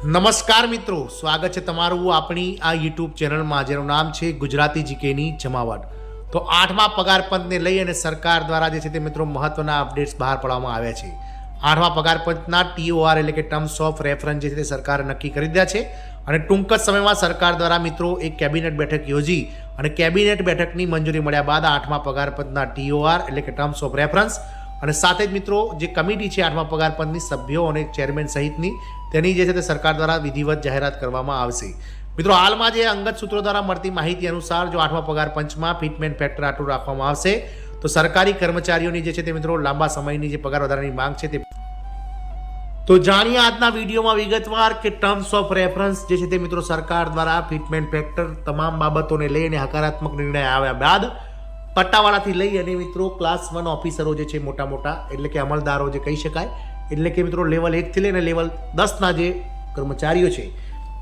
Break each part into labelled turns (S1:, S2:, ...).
S1: નમસ્કાર મિત્રો, સ્વાગત છે તમારું આપણી આ યુટ્યુબ ચેનલમાં જેનું નામ છે ગુજરાતી જીકેની જમાવટ. તો 8મા પગાર પંચને લઈ અને સરકાર દ્વારા જે છે તે મિત્રો મહત્વના અપડેટ્સ બહાર પાડવામાં આવ્યા છે. 8મા પગાર પંચના TOR એટલે કે ટર્મ્સ ઓફ રેફરન્સ જે છે તે સરકારે નક્કી કરી દીધા છે અને ટૂંક જ સમયમાં સરકાર દ્વારા મિત્રો એક કેબિનેટ બેઠક યોજી અને કેબિનેટ બેઠકની મંજૂરી મળ્યા બાદ 8મા પગાર પંચના TOR એટલે કે ટર્મ્સ ઓફ રેફરન્સ અને સાથે જ મિત્રો જે કમિટી છે 8મા પગાર પંચની સભ્યો અને ચેરમેન સહિતની તેની જે છે તે સરકાર દ્વારા વિધિવત જાહેરાત કરવામાં આવશે. મિત્રો હાલમાં જે અંગત સૂત્રો દ્વારા મળતી માહિતી અનુસાર જો 8મા પગાર પંચમાં ફિટમેન્ટ ફેક્ટર આટલું રાખવામાં આવશે તો સરકારી કર્મચારીઓની જે છે તે મિત્રો લાંબા સમયની જે પગાર વધારાની માંગ છે તે તો જાણીએ આજના વિડીયોમાં વિગતવાર કે ટર્મ્સ ઓફ રેફરન્સ જે છે તે મિત્રો સરકાર દ્વારા ફિટમેન્ટ ફેક્ટર તમામ બાબતોને લઈને હકારાત્મક નિર્ણય આવ્યા બાદ પટ્ટાવાળાથી લઈ અને મિત્રો ક્લાસ 1 ઓફિસરો જે છે મોટા એટલે કે અમલદારો જે કહી શકાય એટલે કે મિત્રો લેવલ 1 થી લઈને લેવલ 10ના જે કર્મચારીઓ છે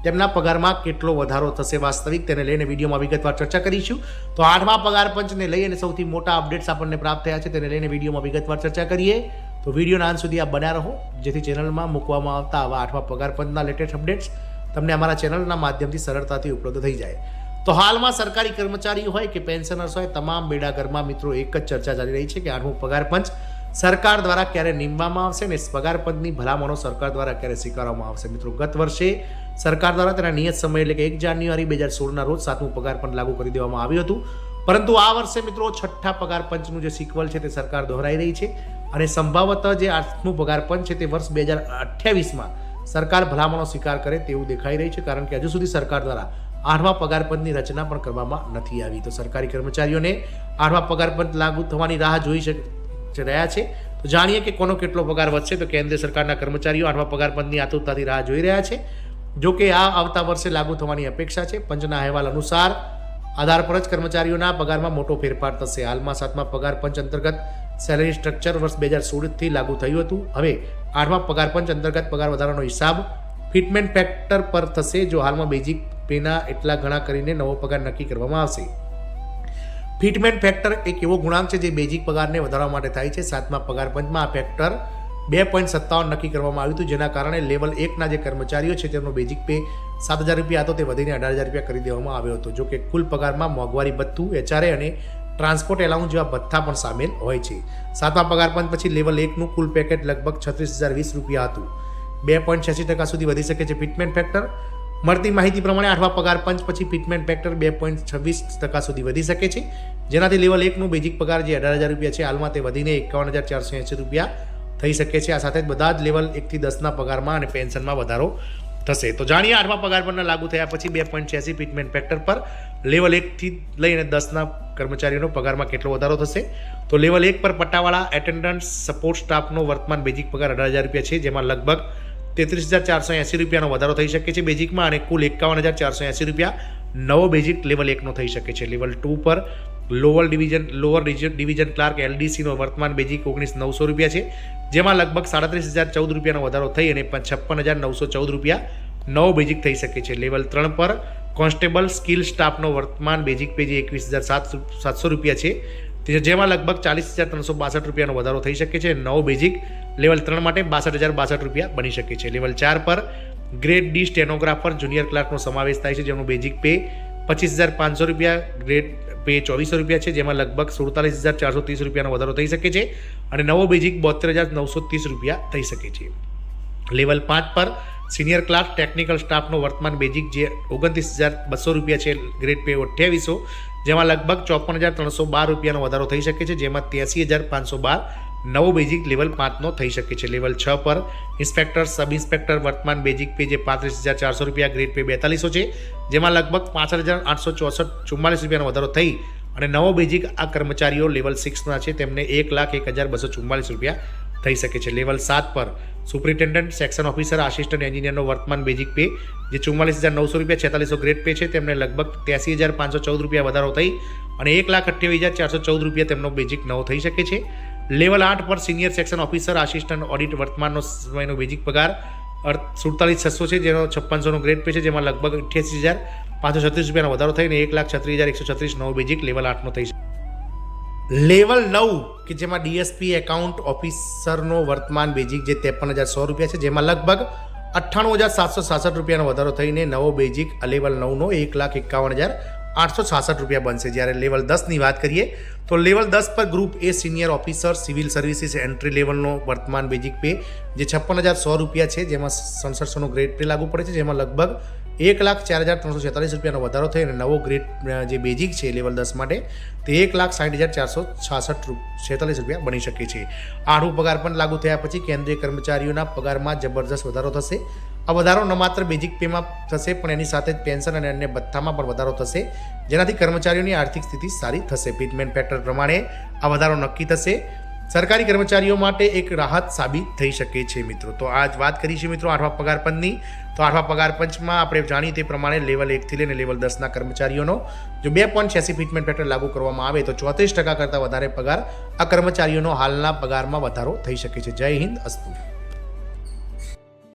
S1: તેમના પગારમાં કેટલો વધારો થશે વાસ્તવિક તેને લઈને વિડીયોમાં વિગતવાર ચર્ચા કરીશું. તો 8મા પગાર પંચને લઈ અને સૌથી મોટા અપડેટ્સ આપણને પ્રાપ્ત થયા છે તેને લઈને વિડીયોમાં વિગતવાર ચર્ચા કરીએ. તો વિડીયોના અંત સુધી આપ બન્યા રહો જેથી ચેનલમાં મૂકવામાં આવતા આવા 8મા પગાર પંચના લેટેસ્ટ અપડેટ્સ તમને અમારા ચેનલના માધ્યમથી સરળતાથી ઉપલબ્ધ થઈ જાય. તો હાલમાં સરકારી કર્મચારીઓ હોય કે પેન્શનર્સ હોય તમામ બેડાગરમાં મિત્રો એક જ ચર્ચા ચાલી રહી છે કે 8મું પગાર પંચ સરકાર દ્વારા ક્યારે નીમવામાં આવશે અને પગાર પંચની ભલામણો સરકાર દ્વારા ક્યારે સ્વીકારવામાં આવશે. મિત્રો ગત વર્ષે સરકાર દ્વારા તેના નિયત સમય એટલે કે 1 જાન્યુઆરી 2016ના રોજ 7મું પગાર પંચ લાગુ કરી દેવામાં આવ્યું હતું, પરંતુ આ વર્ષે મિત્રો 6ઠ્ઠા પગાર પંચનું જે સિક્વલ છે તે સરકાર દોહરાઈ રહી છે અને સંભવતઃ જે 8મું પગાર પંચ છે તે વર્ષ 2028માં સરકાર ભલામણો સ્વીકાર કરે તેવું દેખાઈ રહ્યું છે, કારણ કે હજુ સુધી સરકાર દ્વારા 8મા પગાર પંચની રચના પણ કરવામાં નથી આવી. તો સરકારી કર્મચારીઓને 8મા પગાર પંચ લાગુ થવાની રાહ જોઈ રહ્યા છે. તો જાણીએ કે કોનો કેટલો પગાર વધશે. તો કેન્દ્ર સરકારના કર્મચારીઓ 8મા પગાર પંચની આતુરતાથી રાહ જોઈ રહ્યા છે. જો કે આ આવતા વર્ષે લાગુ થવાની અપેક્ષા છે. પંચના અહેવાલ અનુસાર આધાર પર જ કર્મચારીઓના પગારમાં મોટો ફેરફાર થશે. હાલમાં 7મા પગાર પંચ અંતર્ગત સેલરી સ્ટ્રક્ચર વર્ષ 2016થી લાગુ થયું હતું. હવે 8મા પગાર પંચ અંતર્ગત પગાર વધારાનો હિસાબ ફિટમેન્ટ ફેક્ટર પર થશે. જો હાલમાં બેઝિક પેના એટલા ગણા કરીને નવો પગાર નક્કી કરવામાં આવશે. ફિટમેન્ટ ફેક્ટર એક એવો ગુણાંક છે જે બેઝિક પગારને વધારવા માટે થાય છે. 7મા પગાર પંચમાં આ ફેક્ટર 2.57 નક્કી કરવામાં આવ્યું હતું, જેના કારણે લેવલ 1ના જે કર્મચારીઓ છે તેમનો બેઝિક પે 7,000 રૂપિયા હતો તે વધીને 18,000 રૂપિયા કરી દેવામાં આવ્યો હતો. જો કે કુલ પગારમાં મોંઘવારી ભથ્થું, HRA અને ટ્રાન્સપોર્ટ એલાઉન્સ જેવા ભથ્થા પણ સામેલ હોય છે. 7મા પગાર પંચ પછી લેવલ 1નું કુલ પેકેજ લગભગ 36,020 રૂપિયા હતું. 2.86% સુધી વધી શકે છે ફિટમેન્ટ ફેક્ટર. મળતી માહિતી પ્રમાણે 8મા પગાર પંચ પછી ફિટમેન્ટ ફેક્ટર 2.26% સુધી વધી શકે છે, જેનાથી લેવલ 1નું બેઝિક પગાર જે 18,000 રૂપિયા છે હાલમાં તે વધીને 51,480 રૂપિયા થઈ શકે છે. આ સાથે જ બધા જ લેવલ 1 થી 10ના પગારમાં અને પેન્શનમાં વધારો થશે. તો જાણીએ 8મા પગાર પંચના લાગુ થયા પછી 2.86 ફિટમેન્ટ ફેક્ટર પર લેવલ 1 થી લઈને 10ના કર્મચારીઓનો પગારમાં કેટલો વધારો થશે. તો લેવલ 1 પર પટ્ટાવાળા, એટેન્ડન્ટ, સપોર્ટ સ્ટાફનો વર્તમાન બેઝિક પગાર 18,000 રૂપિયા છે, જેમાં લગભગ 33,480 રૂપિયાનો વધારો થઈ શકે છે બેઝિકમાં અને કુલ 51,480 રૂપિયા નવો બેઝિક લેવલ 1નો થઈ શકે છે. લેવલ 2 પર લોઅર ડિવિઝન ક્લાર્ક LDCનો વર્તમાન બેઝિક 19,900 રૂપિયા છે, જેમાં લગભગ 37,014 રૂપિયાનો વધારો થઈ અને 56,914 રૂપિયા નવો બેઝિક થઈ શકે છે. લેવલ 3 પર કોન્સ્ટેબલ સ્કિલ સ્ટાફનો વર્તમાન બેઝિક પે જે 21,700 રૂપિયા છે, જેમાં લગભગ 40,362 રૂપિયાનો વધારો થઈ શકે છે. નવો બેઝિક લેવલ 3 માટે 62,062 રૂપિયા બની શકે છે. લેવલ 4 પર ગ્રેડ ડી સ્ટેનોગ્રાફર જુનિયર ક્લાર્કનો સમાવેશ થાય છે, જેમનું બેઝિક પે 25,500 રૂપિયા, ગ્રેડ પે 2,400 રૂપિયા છે, જેમાં લગભગ 47,430 રૂપિયાનો વધારો થઈ શકે છે અને નવો બેઝિક 72,930 રૂપિયા થઈ શકે છે. લેવલ 5 પર સિનિયર ક્લાર્ક ટેકનિકલ સ્ટાફનો વર્તમાન બેઝિક જે 29,200 રૂપિયા છે, ગ્રેડ પે 2800, જેમાં લગભગ 54,312 રૂપિયાનો વધારો થઈ શકે છે, જેમાં 83,512 નવો બેઝિક લેવલ 5નો થઈ શકે છે. લેવલ 6 પર ઇન્સ્પેક્ટર, સબ ઇન્સ્પેક્ટર વર્તમાન બેઝિક પે જે 35,400 રૂપિયા, ગ્રેડ પે 4200 છે, જેમાં લગભગ 65,844 રૂપિયાનો વધારો થઈ અને નવો બેઝિક આ કર્મચારીઓ લેવલ 6ના છે તેમને 1,01,244 રૂપિયા થઈ શકે છે. લેવલ 7 પર સુપરિન્ટેન્ડન્ટ, સેક્શન ઓફિસર, આસિસ્ટન્ટ એન્જિનિયરનો વર્તમાન બેઝિક પે જે 44,900 રૂપિયા, 4600 ગ્રેડ પે છે, તેમને લગભગ 83,514 રૂપિયા વધારો થઈ અને 1,28,414 રૂપિયા તેમનો બેઝિક નવો થઈ શકે છે. લેવલ 8 પર senior section officer, assistant audit વર્તમાનનો સમયનો બેઝિક પગાર 47,600 છે, જેનો 5600નો ગ્રેડ પે છે, જેમાં લગભગ 88,536 રૂપિયાનો વધારો થઈને 1,36,136 નવો બેઝિક લેવલ 8નો થઈ શકે. લેવલ 9 કે જેમાં DSP એકાઉન્ટ ઓફિસરનો વર્તમાન બેઝિક જે 53,100 રૂપિયા છે, જેમાં લગભગ ₹98,766 વધારો થઈને નવો બેઝિક લેવલ 9નો ₹1,51,866 બનશે. જ્યારે લેવલ 10ની વાત કરીએ તો લેવલ 10 પર group A senior officer civil services entry લેવલનો વર્તમાન બેઝિક પે જે ₹56,100 છે, જેમાં 6700નો ગ્રેડ પે લાગુ પડે છે, જેમાં લગભગ ₹1,04,346 વધારો થઈ અને નવો ગ્રેડ જે બેઝિક છે લેવલ 10 માટે તે ₹1,60,446 બની શકે છે. આઠમું પગાર પણ લાગુ થયા પછી કેન્દ્રીય કર્મચારીઓના પગારમાં જબરદસ્ત વધારો થશે. આ વધારો ન માત્ર બેઝિક પેમાં થશે પણ એની સાથે જ પેન્શન અને અન્ય ભથ્થામાં પણ વધારો થશે, જેનાથી કર્મચારીઓની આર્થિક સ્થિતિ સારી થશે. પિટમેન પેટર્ન પ્રમાણે આ વધારો નક્કી થશે. સરકારી કર્મચારીઓ માટે એક રાહત સાબિત થઈ શકે છે મિત્રો. તો આ જ વાત કરી છે મિત્રો આઠમા પગાર પંચની. તો આઠમા પગાર પંચમાં આપણે જાણીએ તે પ્રમાણે લેવલ 1 થી લઈને લેવલ 10ના કર્મચારીઓનો જો 2.86 ફિટમેન્ટ પેટર્ન લાગુ કરવામાં આવે તો 34% કરતાં વધારે પગાર આ કર્મચારીઓનો હાલના પગારમાં વધારો થઈ શકે છે. જય હિન્દ, અસ્તુ.